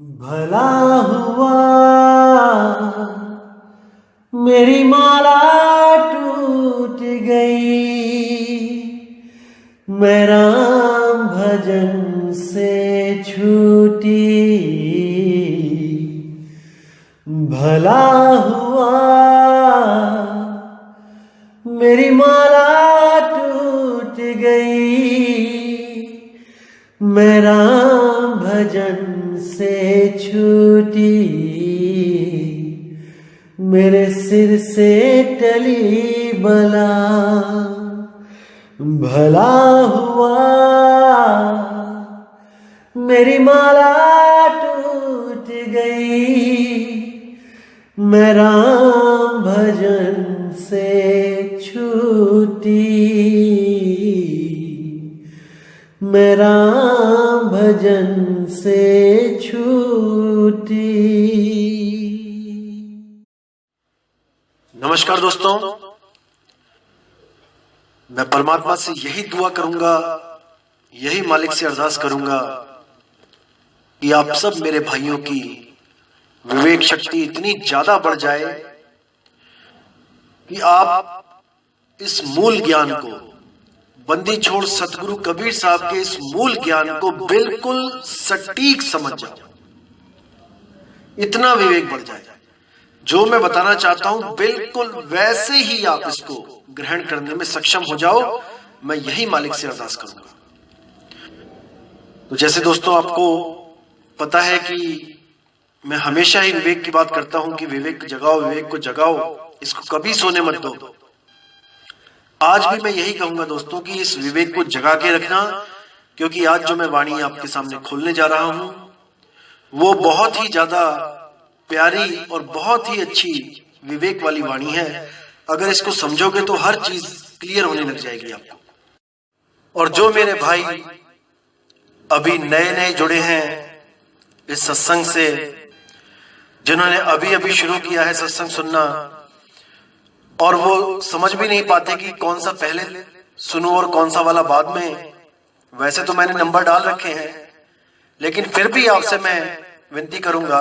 भला हुआ मेरी माला टूट गई, मैं राम भजन से छूटी। भला हुआ मेरी माला टूट गई, मैं राम भजन से छूटी। मेरे सिर से टली बला, भला हुआ मेरी माला टूट गई, मैं राम भजन से छूटी। मैं राम भजन से छूटी। नमस्कार दोस्तों, मैं परमात्मा से यही दुआ करूंगा, यही मालिक से अरदास करूंगा कि आप सब मेरे भाइयों की विवेक शक्ति इतनी ज्यादा बढ़ जाए कि आप इस मूल ज्ञान को, बंदी छोड़ सतगुरु कबीर साहब के इस मूल ज्ञान को बिल्कुल सटीक समझ जाओ। इतना विवेक बढ़ जाए, जो मैं बताना चाहता हूं बिल्कुल वैसे ही आप इसको ग्रहण करने में सक्षम हो जाओ। मैं यही मालिक से अरदास करूंगा। तो जैसे दोस्तों आपको पता है कि मैं हमेशा ही विवेक की बात करता हूं कि विवेक जगाओ, विवेक को जगाओ, इसको कभी सोने मत दो। आज भी मैं यही कहूंगा दोस्तों कि इस विवेक को जगा के रखना, क्योंकि आज जो मैं वाणी आपके सामने खोलने जा रहा हूं वो बहुत ही ज्यादा प्यारी और बहुत ही अच्छी विवेक वाली वाणी है। अगर इसको समझोगे तो हर चीज क्लियर होने लग जाएगी आपको। और जो मेरे भाई अभी नए नए जुड़े हैं इस सत्संग से, जिन्होंने अभी अभी शुरू किया है सत्संग सुनना, और वो समझ भी नहीं पाते कि कौन सा पहले सुनो और कौन सा वाला बाद में। वैसे तो मैंने नंबर डाल रखे हैं, लेकिन फिर भी आपसे मैं विनती करूंगा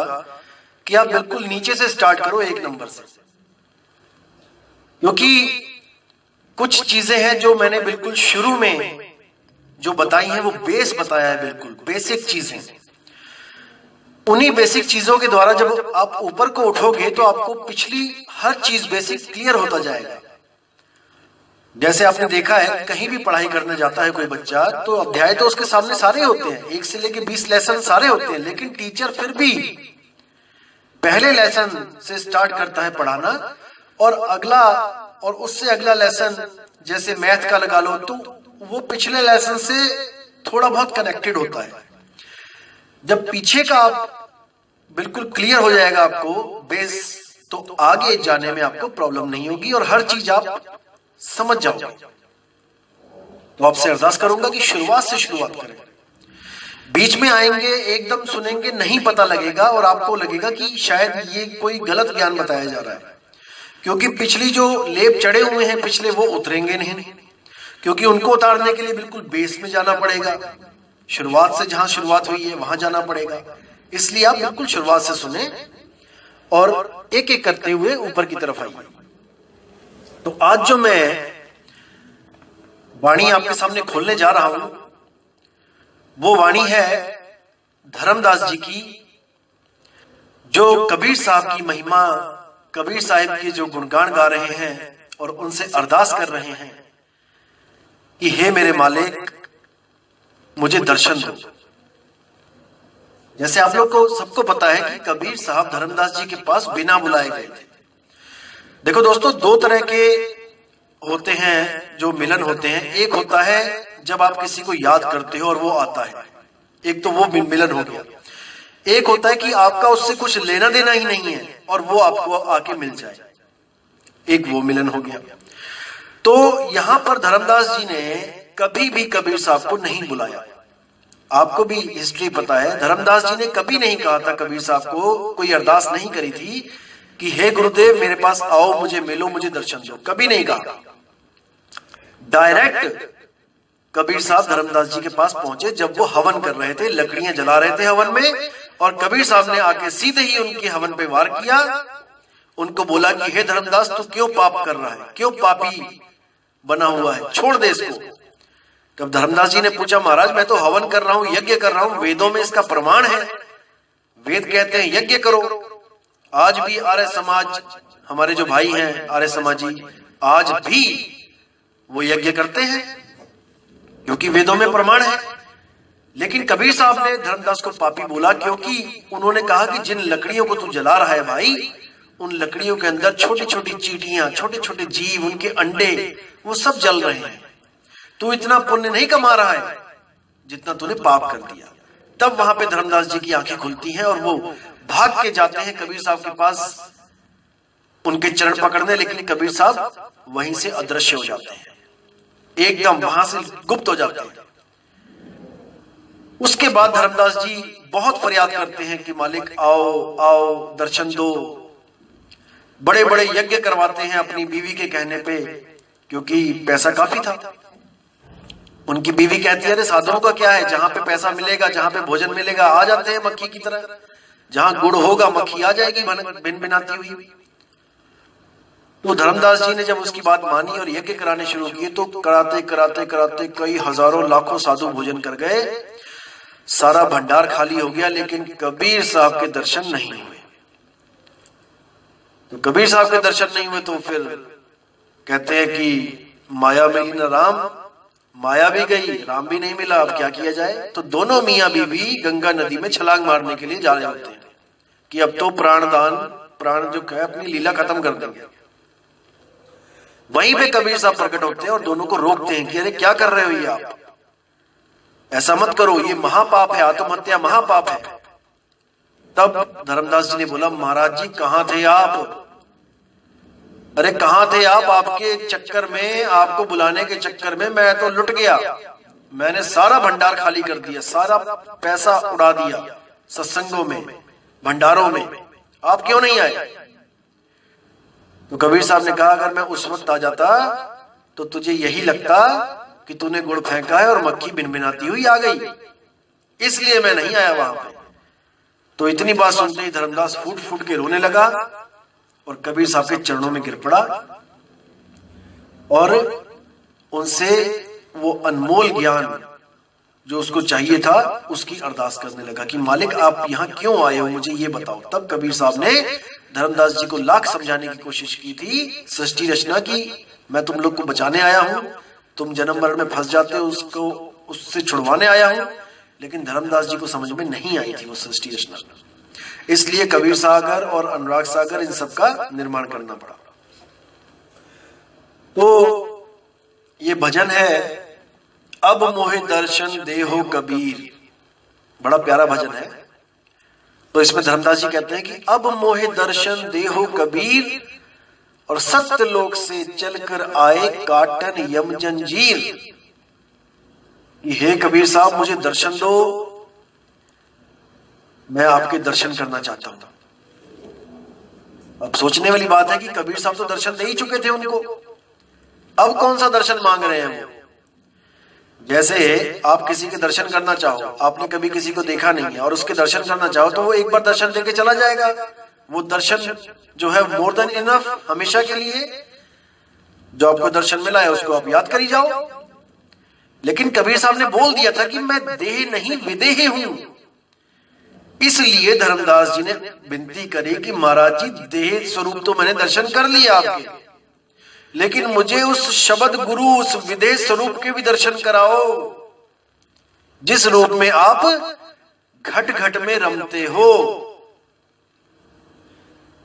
कि आप बिल्कुल नीचे से स्टार्ट करो, एक नंबर से, क्योंकि कुछ चीजें हैं जो मैंने बिल्कुल शुरू में जो बताई हैं वो बेस बताया है, बिल्कुल बेसिक चीजें। उन्हीं बेसिक चीजों के द्वारा जब आप ऊपर को उठोगे तो आपको पिछली हर चीज बेसिक क्लियर होता जाएगा। जैसे आपने देखा है, कहीं भी पढ़ाई करने जाता है कोई बच्चा तो अध्याय तो उसके सामने सारे होते हैं, 1 से लेकर 20 लेसन सारे होते हैं, लेकिन टीचर फिर भी पहले लेसन से स्टार्ट करता है पढ़ाना, और अगला और उससे अगला लेसन जैसे मैथ का लगा लो तो वो पिछले लेसन से थोड़ा बहुत कनेक्टेड होता है। जब पीछे का आप बिल्कुल क्लियर हो जाएगा आपको बेस, तो आगे जाने में आपको प्रॉब्लम नहीं होगी और हर चीज आप समझ जाओगे। तो आपसे अरदास करूंगा कि शुरुआत से शुरुआत करें। बीच में आएंगे, एकदम सुनेंगे, नहीं पता लगेगा और आपको लगेगा कि शायद ये कोई गलत ज्ञान बताया जा रहा है, क्योंकि पिछली जो लेप चढ़े हुए हैं पिछले, वो उतरेंगे नहीं, क्योंकि उनको उतारने के लिए बिल्कुल बेस में जाना पड़ेगा। शुरुआत से जहां शुरुआत हुई है वहां जाना पड़ेगा। इसलिए आप बिल्कुल शुरुआत से सुने और एक एक करते हुए ऊपर की तरफ आइए। तो आज जो मैं वाणी आपके सामने खोलने जा रहा हूं वो वाणी है धर्मदास जी की, जो कबीर साहब की महिमा, कबीर साहब के जो गुणगान गा रहे हैं और उनसे अरदास कर रहे हैं कि हे मेरे मालिक मुझे दर्शन दो। जैसे आप लोग को सबको पता है कि कबीर साहब धर्मदास जी के पास बिना बुलाए गए थे। देखो दोस्तों, 2 तरह के होते हैं जो मिलन होते हैं। एक होता है जब आप किसी को याद करते हो और वो आता है, एक तो वो मिलन हो गया। एक होता है कि आपका उससे कुछ लेना देना ही नहीं है और वो आपको आके मिल जाए, एक वो मिलन हो गया। तो यहां पर धर्मदास जी ने कभी भी कबीर साहब को नहीं बुलाया। आपको भी हिस्ट्री पता है, धर्मदास जी ने कभी नहीं कहा था कबीर साहब को, कोई अरदास नहीं करी थी कि हे गुरुदेव मेरे पास आओ, मुझे मिलो, मुझे दर्शन दो, कभी नहीं कहा। डायरेक्ट कबीर साहब धर्मदास जी के पास पहुंचे जब वो हवन कर रहे थे, लकड़ियां जला रहे थे हवन में, और कबीर साहब ने आके सीधे ही उनके हवन पे वार किया। उनको बोला कि हे धर्मदास, तू क्यों पाप कर रहा है, क्यों पापी बना हुआ है, छोड़ दे इसको। तब धर्मदास जी ने पूछा, महाराज मैं तो हवन कर रहा हूं, यज्ञ कर रहा हूं, वेदों में इसका प्रमाण है, वेद कहते हैं यज्ञ करो। आज भी आर्य समाज, हमारे जो भाई हैं आर्य समाजी, आज भी वो यज्ञ करते हैं क्योंकि वेदों में प्रमाण है। लेकिन कबीर साहब ने धर्मदास को पापी बोला क्योंकि उन्होंने कहा कि जिन लकड़ियों को तू जला रहा है भाई, उन लकड़ियों के अंदर छोटी छोटी चींटियां, छोटे छोटे जीव, उनके अंडे, वो सब जल रहे हैं। तू इतना पुण्य नहीं कमा रहा है जितना तूने पाप कर दिया। तब वहां पे धर्मदास जी की आंखें खुलती हैं और वो भाग के जाते हैं कबीर साहब के पास उनके चरण पकड़ने, लेकिन कबीर साहब वहीं से अदृश्य हो जाते हैं, एकदम वहां से गुप्त हो जाते हैं। उसके बाद धर्मदास जी बहुत फरियाद करते हैं कि मालिक आओ आओ, दर्शन दो। बड़े बड़े यज्ञ करवाते हैं अपनी बीवी के कहने पे, क्योंकि पैसा काफी था। उनकी बीवी कहती है, अरे साधुओं का क्या है, जहां पे पैसा मिलेगा, जहां पे भोजन मिलेगा, आ जाते हैं मक्खी की तरह, जहां गुड़ होगा मक्खी आ जाएगी भिन भिनाती हुई। तो धर्मदास जी ने जब उसकी बात मानी और यज्ञ कराने शुरू किए, तो कराते कराते कराते कई हजारों लाखों साधु भोजन कर गए, सारा भंडार खाली हो गया, लेकिन कबीर साहब के दर्शन नहीं हुए। तो कबीर साहब के दर्शन नहीं हुए तो फिर कहते हैं कि माया मिली न राम, माया भी गई, राम भी नहीं मिला, अब क्या किया जाए। तो दोनों मियां बीवी गंगा नदी में छलांग मारने के लिए जा रहे होते हैं कि अब तो प्राण जो है अपनी लीला खत्म कर देंगे। वहीं पे कबीर साहब प्रकट होते हैं और दोनों को रोकते हैं कि अरे क्या कर रहे हो ये आप, ऐसा मत करो, ये महापाप है, आत्महत्या महापाप है। तब धर्मदास जी ने बोला, महाराज जी कहां थे आप, अरे कहां थे आप, आपके चक्कर में, आपको बुलाने के चक्कर में मैं तो लुट गया, मैंने सारा भंडार खाली कर दिया, सारा पैसा उड़ा दिया सत्संगों में, भंडारों में, आप क्यों नहीं आए। तो कबीर साहब ने कहा, अगर मैं उस वक्त आ जाता तो तुझे यही लगता कि तूने गुड़ फेंका है और मक्खी भिनभिनाती हुई आ गई, इसलिए मैं नहीं आया वहां पे। तो इतनी बात सुनते ही धर्मदास फूट फूट के रोने लगा और कबीर साहब के चरणों में गिर पड़ा और उनसे वो अनमोल ज्ञान जो उसको चाहिए था उसकी अरदास करने लगा कि मालिक आप यहाँ क्यों आए हो, मुझे ये बताओ। तब कबीर साहब ने धर्मदास जी को लाख समझाने की कोशिश की थी, सृष्टि रचना की, मैं तुम लोग को बचाने आया हूं, तुम जन्म मरण में फंस जाते हो, उसको उससे छुड़वाने आया हूं। लेकिन धर्मदास जी को समझ में नहीं आई थी वो सृष्टि रचना, इसलिए कबीर सागर और अनुराग सागर इन सब का निर्माण करना पड़ा। तो ये भजन है, अब मोहे दर्शन देहो कबीर, बड़ा प्यारा भजन है। तो इसमें धर्मदास जी कहते हैं कि अब मोहे दर्शन देहो कबीर, और सत्य लोक से चलकर आए काटन यम जंजीर। हे कबीर साहब मुझे दर्शन दो, मैं आपके दर्शन करना चाहता हूं। अब सोचने वाली बात है कि कबीर साहब तो दर्शन दे ही चुके थे उनको, अब कौन सा दर्शन मांग रहे हैं वो। जैसे आप किसी के दर्शन करना चाहो, आपने कभी किसी को देखा नहीं है और उसके दर्शन करना चाहो तो वो एक बार दर्शन देके चला जाएगा, वो दर्शन जो है मोर देन इनफ, हमेशा के लिए जो आपको दर्शन मिला है उसको आप याद करी जाओ। लेकिन कबीर साहब ने बोल दिया था कि मैं देह नहीं विदेह हूं, इसलिए धर्मदास जी ने विनती करी कि महाराज जी देह स्वरूप तो मैंने दर्शन कर लिया आपके, लेकिन मुझे उस शब्द गुरु, उस विदेह स्वरूप के भी दर्शन कराओ जिस रूप में आप घट घट में रमते हो।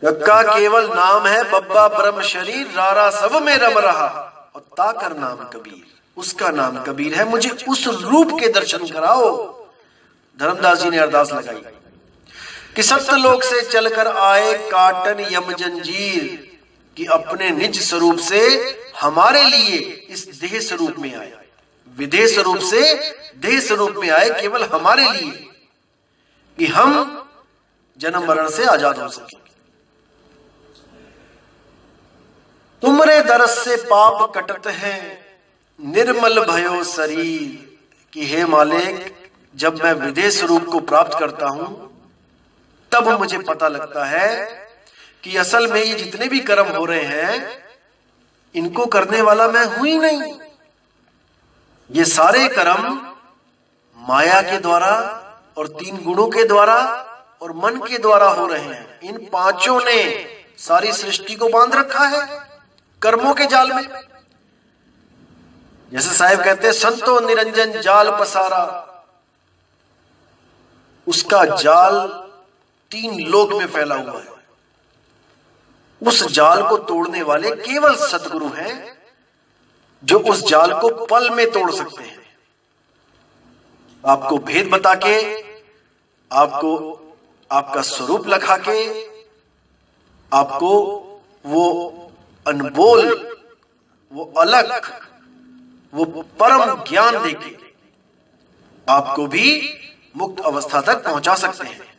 का केवल नाम है बब्बा ब्रह्म शरीर, रारा सब में रम रहा, और ताकर नाम कबीर, उसका नाम कबीर है, मुझे उस रूप के दर्शन कराओ। धर्मदास जी ने अरदास लगाई कि सत्यलोक से चलकर आए काटन यम जंजीर, कि अपने निज स्वरूप से हमारे लिए इस देह स्वरूप में आए, विदेह स्वरूप से देह स्वरूप में आए केवल हमारे लिए, कि हम जन्म मरण से आजाद हो सके। तुमरे दरस से पाप कटत हैं, निर्मल भयो शरीर, कि हे मालिक जब मैं विदेह स्वरूप को प्राप्त करता हूं तब मुझे पता लगता है कि असल में ये जितने भी कर्म हो रहे हैं इनको करने वाला मैं हूं ही नहीं। ये सारे कर्म माया के द्वारा और 3 गुणों के द्वारा और मन के द्वारा हो रहे हैं। इन पांचों ने सारी सृष्टि को बांध रखा है कर्मों के जाल में। जैसे साहिब कहते हैं, संतो निरंजन जाल पसारा, उसका जाल 3 लोक में फैला हुआ है। उस जाल को तोड़ने वाले केवल सद्गुरु हैं जो उस जाल को पल में तोड़ सकते हैं। आपको भेद बता के, आपको आपका स्वरूप लखा के, आपको वो अनमोल, वो अलग, वो परम ज्ञान देके आपको भी मुक्त अवस्था तक पहुंचा सकते हैं।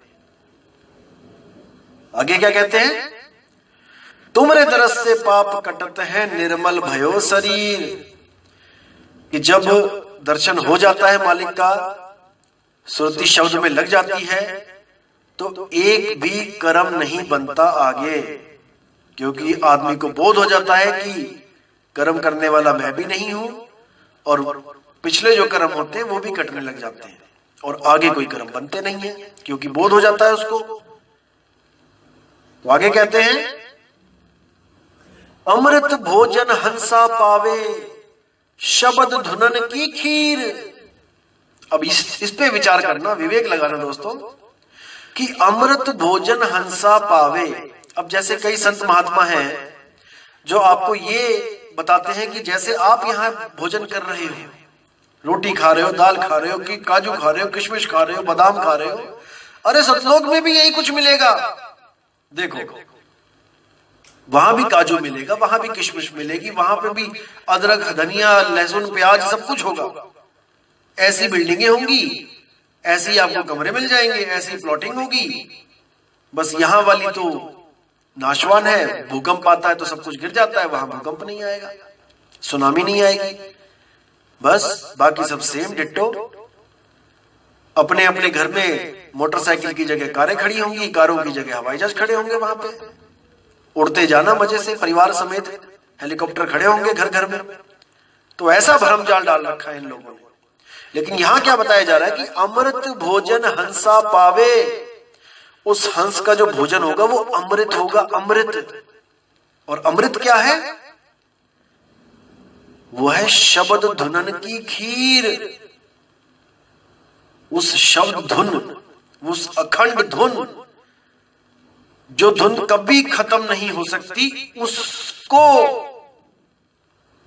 आगे क्या कहते हैं? तुमरे दरस से पाप कटत है निर्मल भयो शरीर। कि जब दर्शन हो जाता है मालिक का, सुरती शब्द में लग जाती है, तो एक भी कर्म नहीं बनता आगे, क्योंकि आदमी को बोध हो जाता है कि कर्म करने वाला मैं भी नहीं हूं, और पिछले जो कर्म होते हैं वो भी कटने लग जाते हैं, और आगे कोई कर्म बनते नहीं है, क्योंकि बोध हो जाता है उसको। तो आगे कहते हैं, अमृत भोजन हंसा पावे शब्द धुनन की खीर। अब इस पे विचार करना, विवेक लगाना दोस्तों, कि अमृत भोजन हंसा पावे। अब जैसे कई संत महात्मा हैं जो आपको ये बताते हैं कि जैसे आप यहां भोजन कर रहे हो, रोटी खा रहे हो, दाल खा रहे हो, कि काजू खा रहे हो, किशमिश खा रहे हो, बादाम खा रहे हो, अरे सतलोक में भी यही कुछ मिलेगा। देखो, वहां भी काजू मिलेगा, वहां भी किशमिश मिलेगी, वहां पे भी अदरक, धनिया, लहसुन, प्याज सब कुछ होगा। ऐसी बिल्डिंगें होंगी, ऐसी आपको कमरे मिल जाएंगे, ऐसी प्लॉटिंग होगी। बस यहां वाली तो नाशवान है, भूकंप आता है तो सब कुछ गिर जाता है, वहां भूकंप नहीं आएगा, सुनामी नहीं आएगी। बस बाकी सब सेम डिट्टो। अपने अपने घर में मोटरसाइकिल की जगह कारें खड़ी होंगी, कारों की जगह हवाई जहाज खड़े होंगे, वहां पे उड़ते जाना मजे से, परिवार समेत हेलीकॉप्टर खड़े होंगे घर घर में। तो ऐसा भरम जाल डाल रखा है इन लोगों ने। लेकिन यहां क्या बताया जा रहा है कि अमृत भोजन हंसा पावे। उस हंस का जो भोजन होगा वो अमृत होगा, अमृत। और अमृत क्या है? वो है शब्द धुनन की खीर। उस शब्द धुन, उस अखंड धुन, जो धुन कभी खत्म नहीं हो सकती, उसको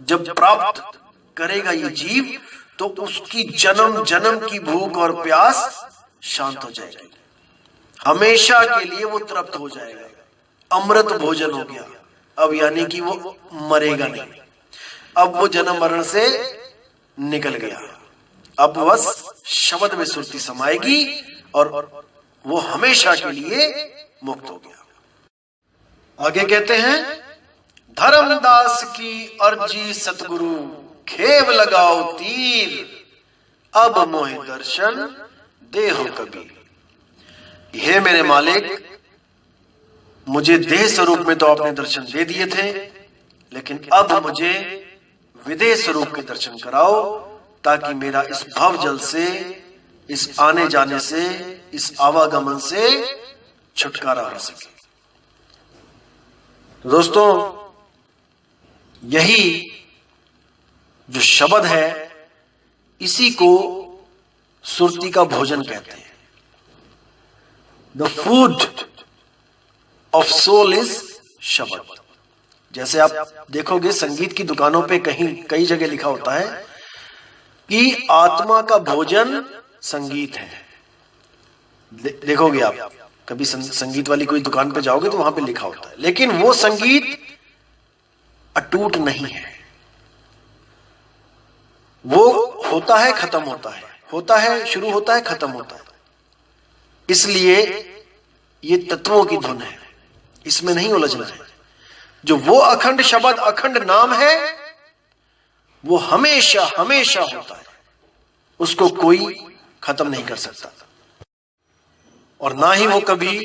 जब प्राप्त करेगा ये जीव, तो उसकी जन्म जन्म की भूख और प्यास शांत हो जाएगी, हमेशा के लिए वो तृप्त हो जाएगा, अमृत भोजन हो गया। अब यानी कि वो मरेगा नहीं, अब वो जन्म मरण से निकल गया, अब बस शब्द में सुरती समाएगी और वो हमेशा के लिए मुक्त हो गया। आगे कहते हैं, धर्मदास की अर्जी सतगुरु खेव लगाओ तीर, अब मोहि दर्शन देहो कबीर। हे मेरे मालिक, मुझे देह स्वरूप में तो आपने दर्शन दे दिए थे, लेकिन अब मुझे विदेह स्वरूप के दर्शन कराओ, ताकि मेरा इस भव जल से, इस आने जाने से, इस आवागमन से छुटकारा हो सके। तो दोस्तों, यही जो शब्द है, इसी को सुरती का भोजन कहते हैं। The food of soul is शब्द। जैसे आप देखोगे संगीत की दुकानों पे कहीं कई जगह लिखा होता है कि आत्मा का भोजन संगीत है। देखोगे आप कभी संगीत वाली कोई दुकान पे जाओगे तो वहां पे लिखा होता है, लेकिन वो संगीत अटूट नहीं है। वो होता है, खत्म होता है, होता है, शुरू होता है, खत्म होता है। इसलिए ये तत्वों की धुन है, इसमें नहीं उलझना है। जो वो अखंड शब्द, अखंड नाम है, वो हमेशा हमेशा होता है, उसको कोई खत्म नहीं कर सकता। और ना ही वो कभी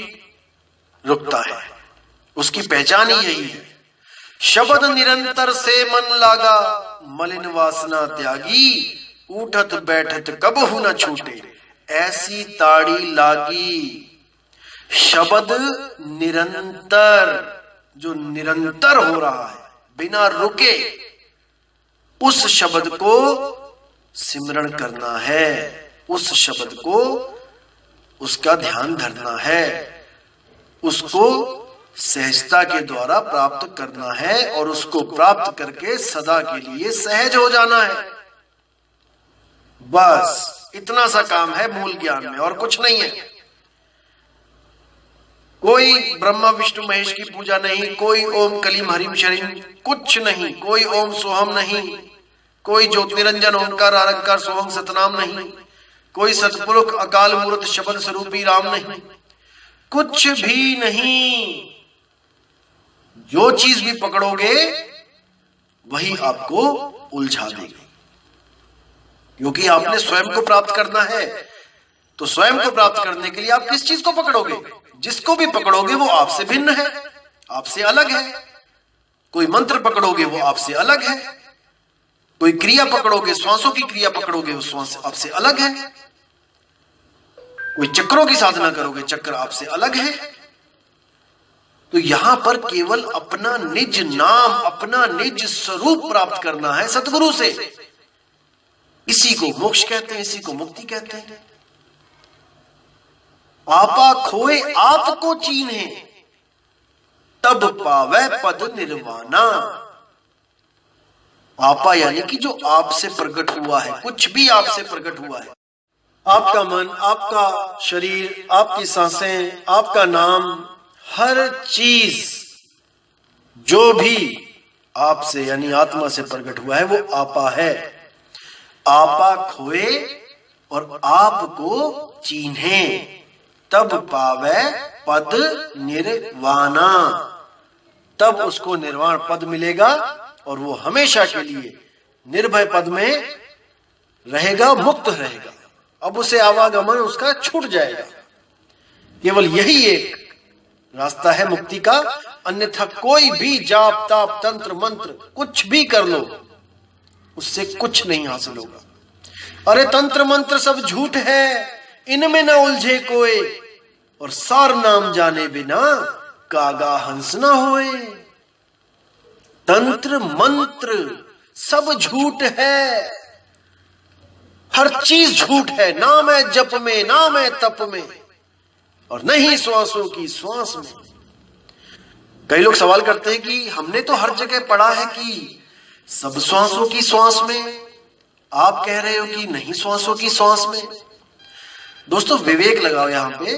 रुकता है। उसकी पहचान ही यही है। शब्द निरंतर से मन लागा, मलिन वासना त्यागी, उठत बैठत कबहु न छूटे, ऐसी ताड़ी लागी। शब्द निरंतर, जो निरंतर हो रहा है बिना रुके, उस शब्द को सिमरण करना है, उस शब्द को, उसका ध्यान धरना है, उसको सहजता के द्वारा प्राप्त करना है और उसको प्राप्त करके सदा के लिए सहज हो जाना है। बस इतना सा काम है मूल ज्ञान में, और कुछ नहीं है। कोई ब्रह्मा विष्णु महेश की पूजा नहीं, कोई ओम कलीम हरिम शरीम कुछ नहीं, कोई ओम सोहम नहीं, कोई ज्योतिरंजन ओंकार आरंकार सोहम सतनाम नहीं, कोई सतपुरुष अकाल मूर्त शब्द स्वरूपी राम नहीं, कुछ भी नहीं। जो चीज भी पकड़ोगे वही आपको उलझा देगी, क्योंकि आपने स्वयं को प्राप्त करना है। तो स्वयं को प्राप्त करने के लिए आप किस चीज को पकड़ोगे? जिसको भी पकड़ोगे वो आपसे भिन्न है, आपसे अलग है। कोई मंत्र पकड़ोगे वो आपसे अलग है, कोई क्रिया पकड़ोगे, श्वासों की क्रिया पकड़ोगे वो श्वास आपसे अलग है, कोई चक्रों की साधना करोगे चक्र आपसे अलग है। तो यहां पर केवल अपना निज नाम, अपना निज स्वरूप प्राप्त करना है सतगुरु से। इसी को मोक्ष कहते हैं, इसी को मुक्ति कहते हैं। आपा खोए आपको चीन्हे, तब पावे पद निर्वाणा। आपा यानी कि जो आपसे प्रकट हुआ है, कुछ भी आपसे प्रकट हुआ है, आपका मन, आपका शरीर, आपकी सांसें, आपका नाम, हर चीज जो भी आपसे यानी आत्मा से प्रकट हुआ है वो आपा है। आपा खोए और आपको चीन्हे, तब पावे पद निर्वाणा, तब उसको निर्वाण पद मिलेगा और वो हमेशा के लिए निर्भय पद में रहेगा, मुक्त रहेगा। अब उसे आवागमन उसका छूट जाएगा। केवल यही एक रास्ता है मुक्ति का, अन्यथा कोई भी जाप ताप तंत्र मंत्र कुछ भी कर लो उससे कुछ नहीं हासिल होगा। अरे तंत्र मंत्र सब झूठ है, इनमें न उलझे कोई, और सार नाम जाने बिना कागा हंस न होए। तंत्र मंत्र सब झूठ है, हर चीज झूठ है। नाम है जप में, नाम है तप में, और नहीं श्वासों की श्वास में। कई लोग सवाल करते हैं कि हमने तो हर जगह पढ़ा है कि सब श्वासों की श्वास में, आप कह रहे हो कि नहीं श्वासों की श्वास में। दोस्तों विवेक लगाओ यहां पे।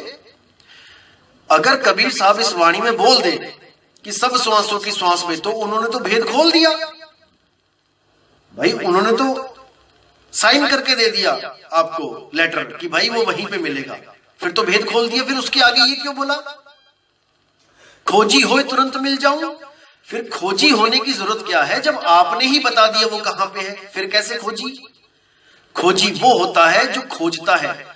अगर कबीर साहब इस वाणी में बोल दे कि सब श्वासों की श्वास में, तो उन्होंने तो भेद खोल दिया भाई। उन्होंने तो साइन करके दे दिया आपको लेटर कि भाई वो वहीं पे मिलेगा, फिर तो भेद खोल दिया। फिर उसके आगे ये क्यों बोला? खोजी होए तुरंत मिल जाऊं। फिर खोजी होने की जरूरत क्या है जब आपने ही बता दिया वो कहां पे है? फिर कैसे खोजी? खोजी वो होता है जो खोजता है।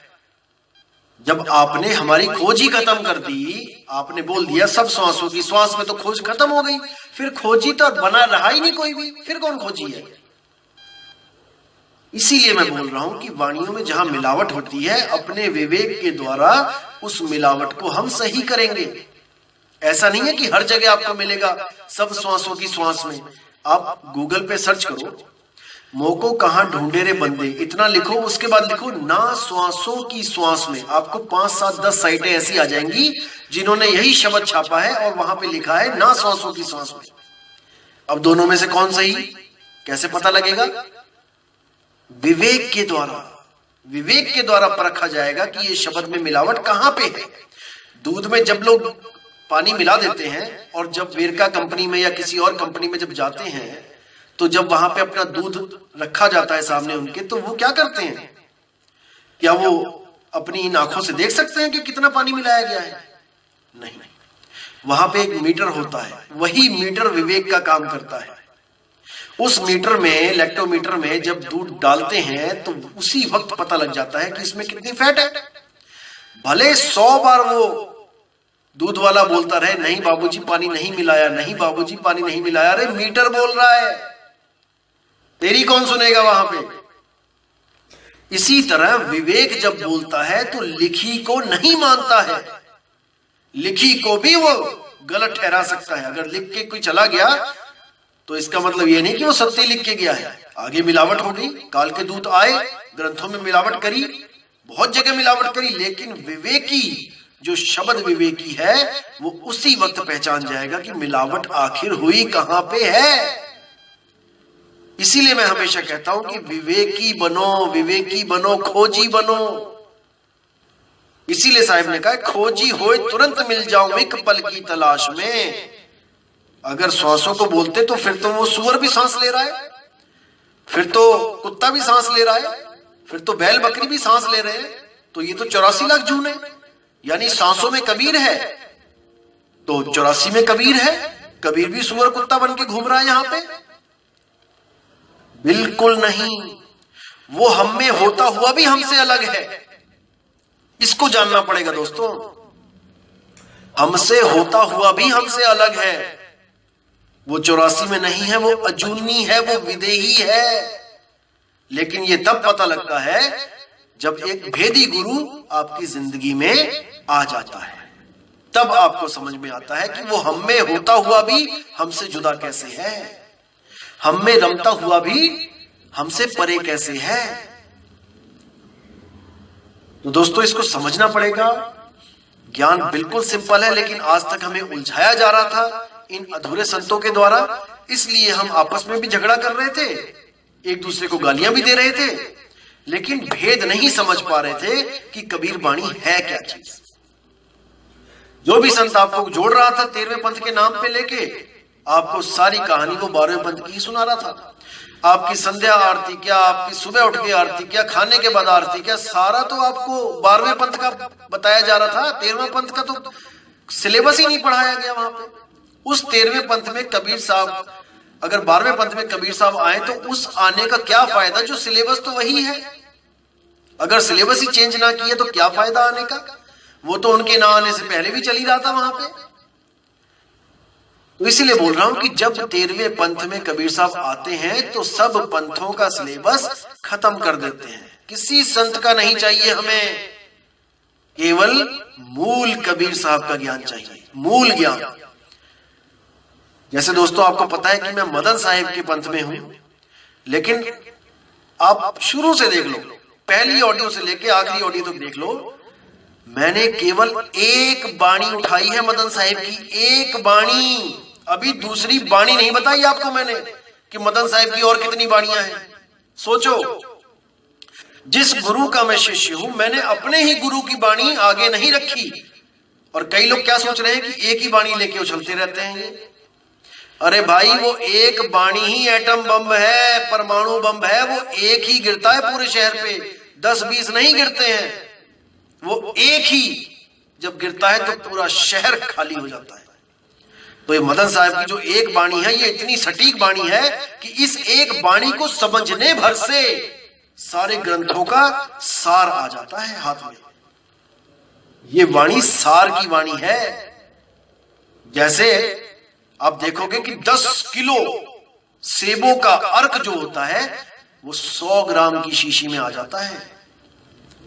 जब आपने हमारी खोज ही खत्म कर दी, आपने बोल दिया सब श्वासों की श्वास में, तो खोज खत्म हो गई। फिर खोजी तो बना रहा ही नहीं कोई भी, फिर कौन खोजी है? इसीलिए मैं बोल रहा हूं कि वाणियों में जहां मिलावट होती है, अपने विवेक के द्वारा उस मिलावट को हम सही करेंगे। ऐसा नहीं है कि हर जगह आपको मिलेगा सब श्वासों की श्वास में। आप गूगल पे सर्च करो, मोको कहां ढूंढे रे बंदे, इतना लिखो, उसके बाद लिखो ना श्वासों की श्वास में। आपको 5, 7, 10 साइटें ऐसी आ जाएंगी जिन्होंने यही शब्द छापा है और वहां पे लिखा है ना श्वासों की श्वास में। अब दोनों में से कौन सही कैसे पता लगेगा? विवेक के द्वारा, विवेक के द्वारा परखा जाएगा कि ये शब्द में मिलावट कहां पे है। दूध में जब लोग पानी मिला देते हैं और जब वेरका कंपनी में या किसी और कंपनी में जब जाते हैं, तो जब वहां पे अपना दूध रखा जाता है सामने उनके, तो वो क्या करते हैं? क्या वो अपनी इन आंखों से देख सकते हैं कि कितना पानी मिलाया गया है? नहीं। वहां पे एक मीटर होता है, वही मीटर विवेक का काम करता है। उस मीटर में, लैक्टोमीटर में जब दूध डालते हैं तो उसी वक्त पता लग जाता है कि इसमें कितनी फैट है। भले 100 बार वो दूध वाला बोलता रहे, नहीं बाबूजी पानी नहीं मिलाया, नहीं बाबूजी पानी नहीं मिलाया, अरे मीटर बोल रहा है, तेरी कौन सुनेगा वहां पे। इसी तरह विवेक जब बोलता है तो लिखी को नहीं मानता है, लिखी को भी वो गलत ठहरा सकता है। अगर लिख के कोई चला गया तो इसका मतलब ये नहीं कि वो सत्य लिख के गया है, आगे मिलावट हो गई, काल के दूत आए, ग्रंथों में मिलावट करी, बहुत जगह मिलावट करी, लेकिन विवेकी जो शब्द विवेकी है वो उसी वक्त पहचान जाएगा कि मिलावट आखिर हुई कहां पे है। इसीलिए मैं हमेशा कहता हूं कि विवेकी बनो, विवेकी बनो, खोजी बनो। इसीलिए साहिब ने कहा खोजी होए तुरंत मिल जाऊं एक पल की तलाश में। अगर सांसों को बोलते तो फिर तो वो सुअर भी सांस ले रहा है, फिर तो कुत्ता भी सांस ले रहा है, फिर तो बैल बकरी भी सांस ले रहे हैं, तो ये तो 84 लाख जून है, यानी सांसों में कबीर है तो 84 में कबीर है। कबीर भी सुअर कुत्ता बन के घूम रहा है यहां पे? बिल्कुल नहीं, वो हम में होता हुआ भी हमसे अलग है, इसको जानना पड़ेगा दोस्तों। हमसे होता हुआ भी हमसे अलग है, वो 84 में नहीं है, वो अजूनी है, वो विदेही है। लेकिन ये तब पता लगता है जब एक भेदी गुरु आपकी जिंदगी में आ जाता है, तब आपको समझ में आता है कि वो हम में होता हुआ भी हमसे जुदा कैसे है, हम में रमता हुआ भी हमसे परे कैसे है। तो दोस्तों इसको समझना पड़ेगा। ज्ञान बिल्कुल सिंपल है, लेकिन आज तक हमें उलझाया जा रहा था इन अधूरे संतों के द्वारा, इसलिए हम आपस में भी झगड़ा कर रहे थे, एक दूसरे को गालियां भी दे रहे थे, लेकिन भेद नहीं समझ पा रहे थे कि कबीर बाणी है क्या चीज। जो भी संत आपको जोड़ रहा था 13वें पंथ के नाम पे लेके, आपको सारी कहानी वो 12वें पंथ की ही सुना रहा था। आपकी संध्या आरती क्या, आपकी सुबह उठ के आरती क्या, खाने के बाद आरती क्या, सारा तो आपको 12वें पंथ का बताया जा रहा था। 13वें पंथ का तो सिलेबस ही नहीं पढ़ाया गया वहां पे। उस 13वें पंथ में कबीर साहब, अगर 12वें पंथ में कबीर साहब आए तो उस आने का क्या फायदा, जो सिलेबस तो वही है। अगर सिलेबस ही चेंज ना किया तो क्या फायदा आने का, वो तो उनके ना आने से पहले भी चल ही रहा था वहां पे। तो इसीलिए बोल रहा हूं कि जब 13वें पंथ में कबीर साहब आते हैं तो सब पंथों का सिलेबस खत्म कर देते हैं। किसी संत का नहीं चाहिए हमें, केवल मूल कबीर साहब का ज्ञान चाहिए, मूल ज्ञान। जैसे दोस्तों आपको पता है कि मैं मदन साहिब के पंथ में हूं, लेकिन आप शुरू से देख लो, पहली ऑडियो से लेके आखिरी ऑडियो तक देख लो, मैंने केवल एक बाणी उठाई है मदन साहिब की, एक बाणी। अभी दूसरी बाणी नहीं बताई आपको मैंने कि मदन साहिब की और कितनी बाणियां हैं। सोचो, जिस गुरु का मैं शिष्य हूं, मैंने अपने ही गुरु की बाणी आगे नहीं रखी। और कई लोग क्या सोच रहे हैं कि एक ही बाणी लेके उछलते रहते हैं ये। अरे भाई, वो एक बाणी ही एटम बम है, परमाणु बम है, वो एक ही गिरता है पूरे शहर पे, 10-20 नहीं गिरते हैं। वो एक ही जब गिरता है तो पूरा शहर खाली हो जाता है। तो ये मदन साहब की जो एक बाणी है, ये इतनी सटीक बाणी है कि इस एक बाणी को समझने भर से सारे ग्रंथों का सार आ जाता है हाथ में। ये वाणी सार की वाणी है। जैसे आप देखोगे कि 10 किलो सेबों का अर्क जो होता है वो 100 ग्राम की शीशी में आ जाता है।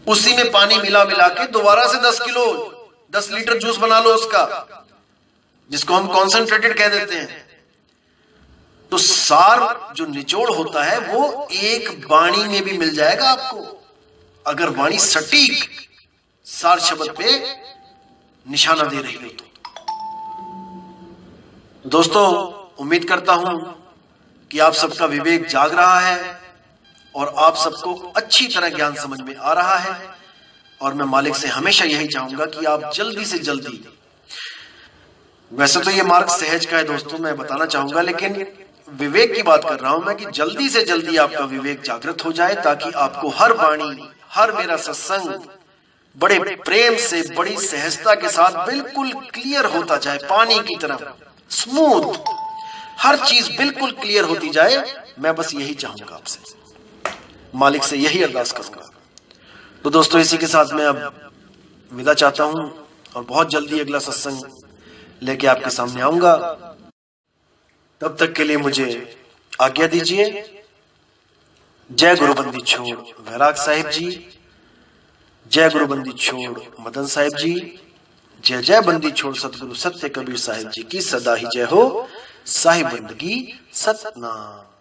उसी में पानी मिला मिला के दोबारा से 10 लीटर जूस बना लो उसका, जिसको हम कॉन्सेंट्रेटेड कह देते हैं। तो सार जो निचोड़ होता है वो एक वाणी में भी मिल जाएगा आपको, अगर वाणी सटीक सार शब्द पे निशाना दे रही हो तो। दोस्तों, उम्मीद करता हूं कि आप सबका विवेक जाग रहा है और आप सबको अच्छी तरह ज्ञान समझ में आ रहा है। और मैं मालिक से हमेशा यही चाहूंगा कि आप जल्दी से जल्दी, वैसे तो ये मार्ग सहज का है दोस्तों, मैं बताना चाहूंगा, लेकिन विवेक की बात कर रहा हूं मैं, कि जल्दी से जल्दी आपका विवेक जागृत हो जाए, ताकि आपको हर वाणी, हर मेरा सत्संग बड़े प्रेम से, बड़ी सहजता के साथ बिल्कुल क्लियर होता जाए, पानी की तरह स्मूथ, हर चीज बिल्कुल क्लियर होती जाए। मैं बस यही चाहूंगा आपसे, मालिक से यही अरदास करूंगा। तो दोस्तों, इसी के साथ मैं अब विदा चाहता हूं और बहुत जल्दी अगला सत्संग लेके आपके सामने आऊंगा। तब तक के लिए मुझे आज्ञा दीजिए। जय गुरु बंदी छोड़ वैराग साहिब जी, जय गुरु बंदी छोड़ मदन साहिब जी, जय जय बंदी छोड़ सतगुरु सत्य कबीर साहिब जी की सदा ही जय हो। साहिब बंदगी सतनाम।